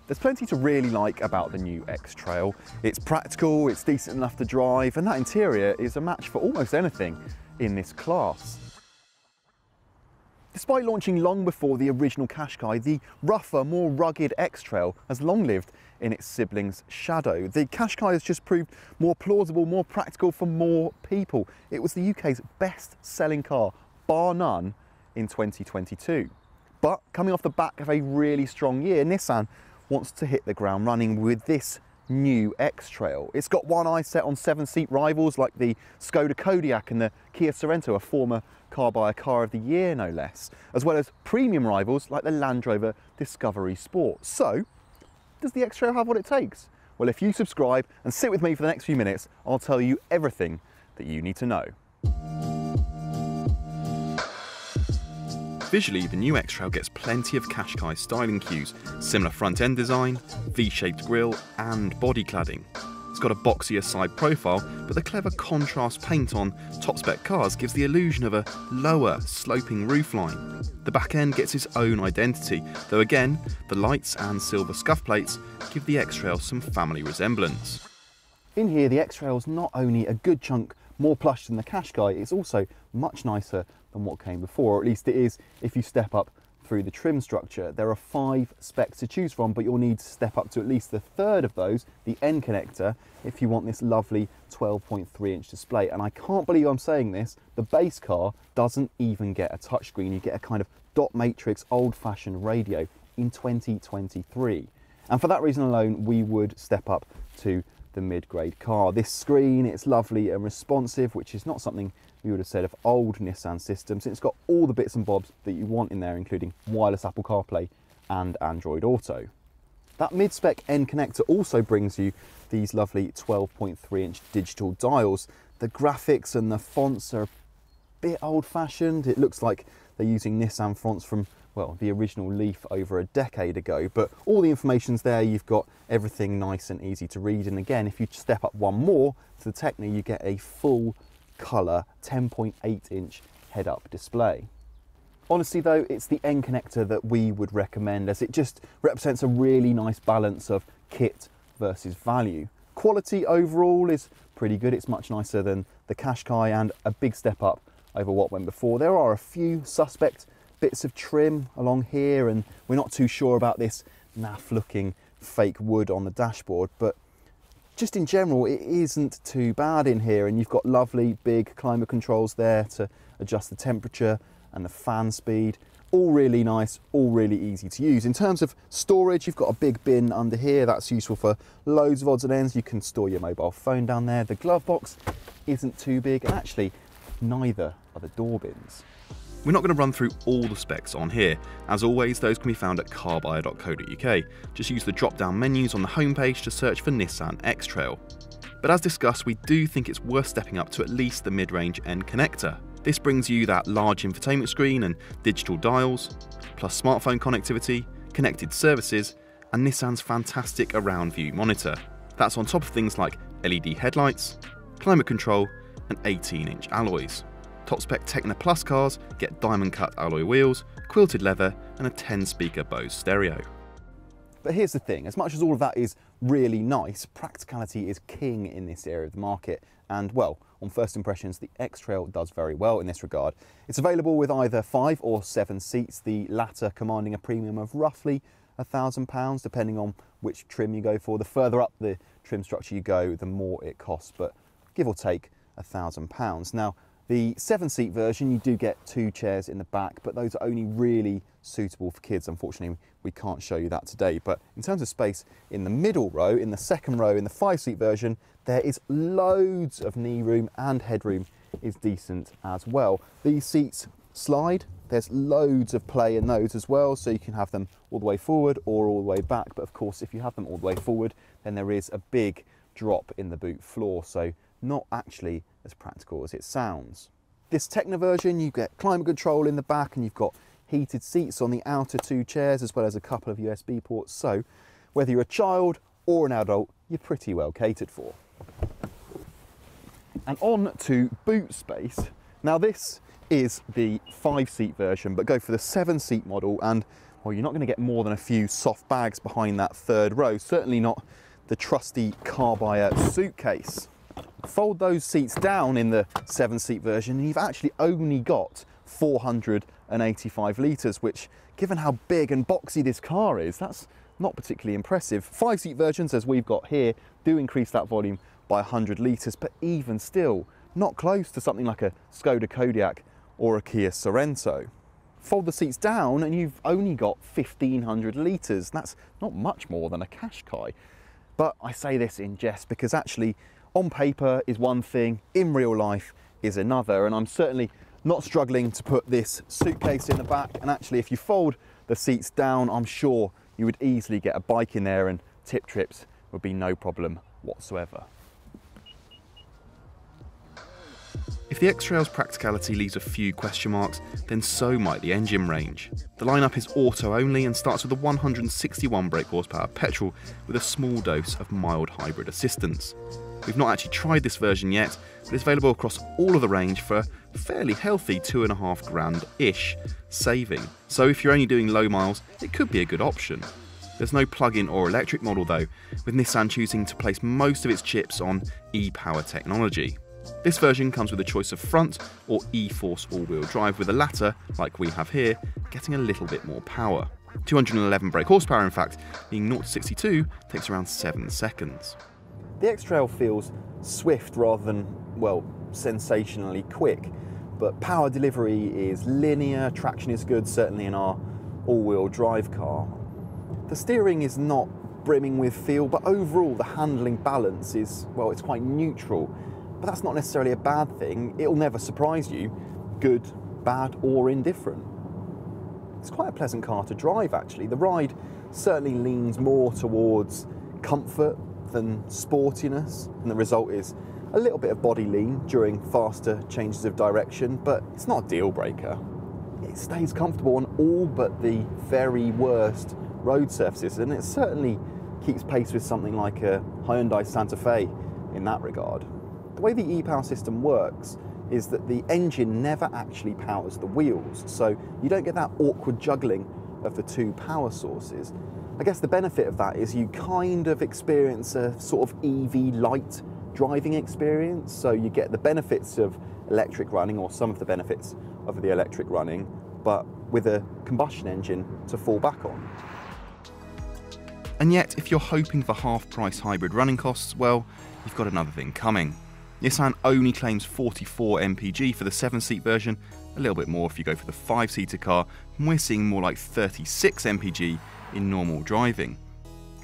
There's plenty to really like about the new X-Trail. It's practical, it's decent enough to drive, and that interior is a match for almost anything in this class. Despite launching long before the original Qashqai, the rougher, more rugged X-Trail has long lived in its sibling's shadow. The Qashqai has just proved more plausible, more practical for more people. It was the UK's best-selling car, bar none, in 2022. But coming off the back of a really strong year, Nissan wants to hit the ground running with this new X-Trail. It's got one eye set on 7-seat rivals like the Skoda Kodiaq and the Kia Sorento, a former Car Buyer Car of the Year no less, as well as premium rivals like the Land Rover Discovery Sport. So, does the X-Trail have what it takes? Well, if you subscribe and sit with me for the next few minutes, I'll tell you everything that you need to know. Visually, the new X-Trail gets plenty of Qashqai styling cues, similar front-end design, V-shaped grille and body cladding. It's got a boxier side profile, but the clever contrast paint on top-spec cars gives the illusion of a lower, sloping roofline. The back end gets its own identity, though again, the lights and silver scuff plates give the X-Trail some family resemblance. In here, the X-Trail is not only a good chunk more plush than the Qashqai, it's also much nicer than what came before, or at least it is if you step up through the trim structure. There are 5 specs to choose from, but you'll need to step up to at least the third of those, the N connector, if you want this lovely 12.3-inch display. And I can't believe I'm saying this, the base car doesn't even get a touchscreen. You get a kind of dot matrix old-fashioned radio in 2023. And for that reason alone, we would step up to the mid-grade car. This screen, it's lovely and responsive, which is not something we would have said of old Nissan systems. It's got all the bits and bobs that you want in there, including wireless Apple CarPlay and Android Auto. That mid-spec N connector also brings you these lovely 12.3-inch digital dials. The graphics and the fonts are a bit old-fashioned. It looks like they're using Nissan fonts from, well, the original Leaf over a decade ago, but all the information's there. You've got everything nice and easy to read. And again, if you step up one more to the Techno, you get a full colour 10.8-inch head-up display. Honestly though, it's the N connector that we would recommend, as it just represents a really nice balance of kit versus value. Quality overall is pretty good. It's much nicer than the Qashqai and a big step up over what went before. There are a few suspect bits of trim along here, and we're not too sure about this naff looking fake wood on the dashboard, but just in general it isn't too bad in here. And you've got lovely big climate controls there to adjust the temperature and the fan speed. All really nice, all really easy to use. In terms of storage, you've got a big bin under here that's useful for loads of odds and ends. You can store your mobile phone down there. The glove box isn't too big, and actually neither are the door bins. We're not going to run through all the specs on here. As always, those can be found at carbuyer.co.uk. Just use the drop-down menus on the homepage to search for Nissan X-Trail. But as discussed, we do think it's worth stepping up to at least the mid-range N connector. This brings you that large infotainment screen and digital dials, plus smartphone connectivity, connected services, and Nissan's fantastic around view monitor. That's on top of things like LED headlights, climate control, and 18-inch alloys. Top-spec Techno Plus cars get diamond-cut alloy wheels, quilted leather, and a 10-speaker Bose stereo. But here's the thing, as much as all of that is really nice, practicality is king in this area of the market, and well, on first impressions, the X-Trail does very well in this regard. It's available with either 5 or 7 seats, the latter commanding a premium of roughly £1,000, depending on which trim you go for. The further up the trim structure you go, the more it costs, but give or take £1,000. Now, the 7-seat version, you do get 2 chairs in the back, but those are only really suitable for kids. Unfortunately, we can't show you that today. But in terms of space in the middle row, in the second row, in the 5-seat version, there is loads of knee room, and headroom is decent as well. These seats slide. There's loads of play in those as well, so you can have them all the way forward or all the way back. But of course, if you have them all the way forward, then there is a big drop in the boot floor, so not actually as practical as it sounds. This Techno version, you get climate control in the back, and you've got heated seats on the outer 2 chairs, as well as a couple of USB ports. So whether you're a child or an adult, you're pretty well catered for. And on to boot space. Now this is the 5-seat version, but go for the 7-seat model, and well, you're not going to get more than a few soft bags behind that third row, certainly not the trusty car buyer suitcase. Fold those seats down in the 7-seat version and you've actually only got 485 litres, which, given how big and boxy this car is, that's not particularly impressive. 5-seat versions, as we've got here, do increase that volume by 100 litres, but even still, not close to something like a Skoda Kodiaq or a Kia Sorento. Fold the seats down and you've only got 1,500 litres. That's not much more than a Qashqai. But I say this in jest because actually, on paper is one thing, in real life is another, and I'm certainly not struggling to put this suitcase in the back, and actually if you fold the seats down, I'm sure you would easily get a bike in there and tip trips would be no problem whatsoever. If the X-Trail's practicality leaves a few question marks, then so might the engine range. The lineup is auto only and starts with a 161 brake horsepower petrol with a small dose of mild hybrid assistance. We've not actually tried this version yet, but it's available across all of the range for a fairly healthy $2.5 grand-ish saving. So if you're only doing low miles, it could be a good option. There's no plug-in or electric model though, with Nissan choosing to place most of its chips on e-power technology. This version comes with a choice of front or e-force all-wheel drive, with the latter, like we have here, getting a little bit more power. 211 brake horsepower in fact, being 0 to 62 takes around 7 seconds. The X-Trail feels swift rather than, well, sensationally quick, but power delivery is linear, traction is good, certainly in our all-wheel drive car. The steering is not brimming with feel, but overall the handling balance is, well, it's quite neutral. But that's not necessarily a bad thing. It'll never surprise you, good, bad or indifferent. It's quite a pleasant car to drive actually. The ride certainly leans more towards comfort than sportiness, and the result is a little bit of body lean during faster changes of direction, but it's not a deal breaker. It stays comfortable on all but the very worst road surfaces, and it certainly keeps pace with something like a Hyundai Santa Fe in that regard. The way the e-power system works is that the engine never actually powers the wheels, so you don't get that awkward juggling of the two power sources. I guess the benefit of that is you kind of experience a sort of EV light driving experience, so you get the benefits of electric running, or some of the benefits of the electric running, but with a combustion engine to fall back on. And yet, if you're hoping for half-price hybrid running costs, well, you've got another thing coming. Nissan only claims 44 mpg for the 7-seat version, a little bit more if you go for the 5-seater car, and we're seeing more like 36 mpg in normal driving.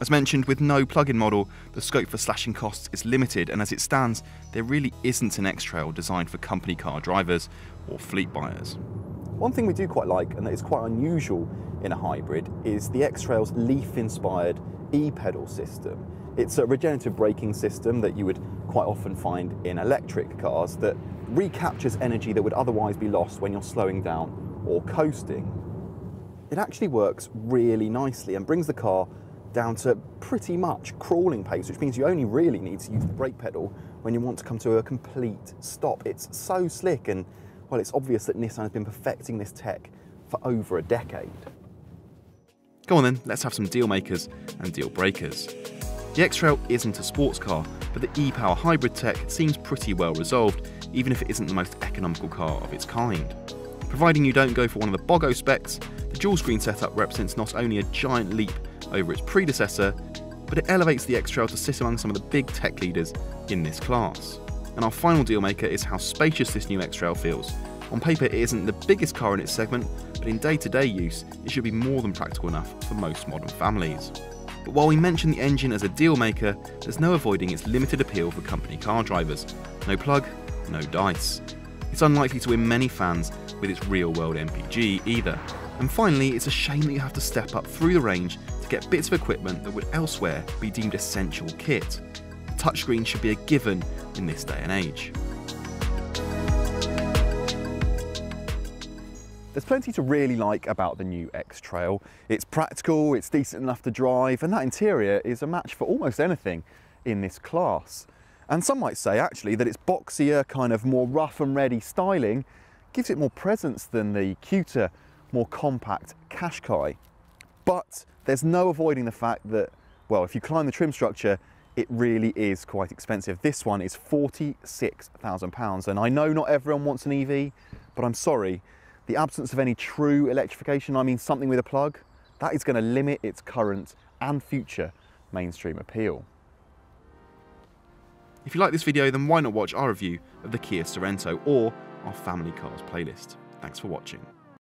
As mentioned, with no plug-in model, the scope for slashing costs is limited, and as it stands, there really isn't an X-Trail designed for company car drivers or fleet buyers. One thing we do quite like, and that is quite unusual in a hybrid, is the X-Trail's Leaf-inspired e-pedal system. It's a regenerative braking system that you would quite often find in electric cars that recaptures energy that would otherwise be lost when you're slowing down or coasting. It actually works really nicely and brings the car down to pretty much crawling pace, which means you only really need to use the brake pedal when you want to come to a complete stop. It's so slick, and well, it's obvious that Nissan has been perfecting this tech for over a decade. Go on then, let's have some deal makers and deal breakers. The X-Trail isn't a sports car, but the e-power hybrid tech seems pretty well resolved, even if it isn't the most economical car of its kind. Providing you don't go for one of the BOGO specs, the dual screen setup represents not only a giant leap over its predecessor, but it elevates the X-Trail to sit among some of the big tech leaders in this class. And our final deal maker is how spacious this new X-Trail feels. On paper it isn't the biggest car in its segment, but in day-to-day use it should be more than practical enough for most modern families. But while we mention the engine as a deal maker, there's no avoiding its limited appeal for company car drivers. No plug, no dice. It's unlikely to win many fans with its real-world MPG either. And finally, it's a shame that you have to step up through the range to get bits of equipment that would elsewhere be deemed essential kit. The touchscreen should be a given in this day and age. There's plenty to really like about the new X-Trail. It's practical, it's decent enough to drive, and that interior is a match for almost anything in this class. And some might say actually that its boxier, kind of more rough and ready styling gives it more presence than the cuter, more compact Qashqai. But there's no avoiding the fact that, well, if you climb the trim structure, it really is quite expensive. This one is £46,000. And I know not everyone wants an EV, but I'm sorry, the absence of any true electrification, I mean something with a plug, that is going to limit its current and future mainstream appeal. If you like this video, then why not watch our review of the Kia Sorento or our Family Cars playlist. Thanks for watching.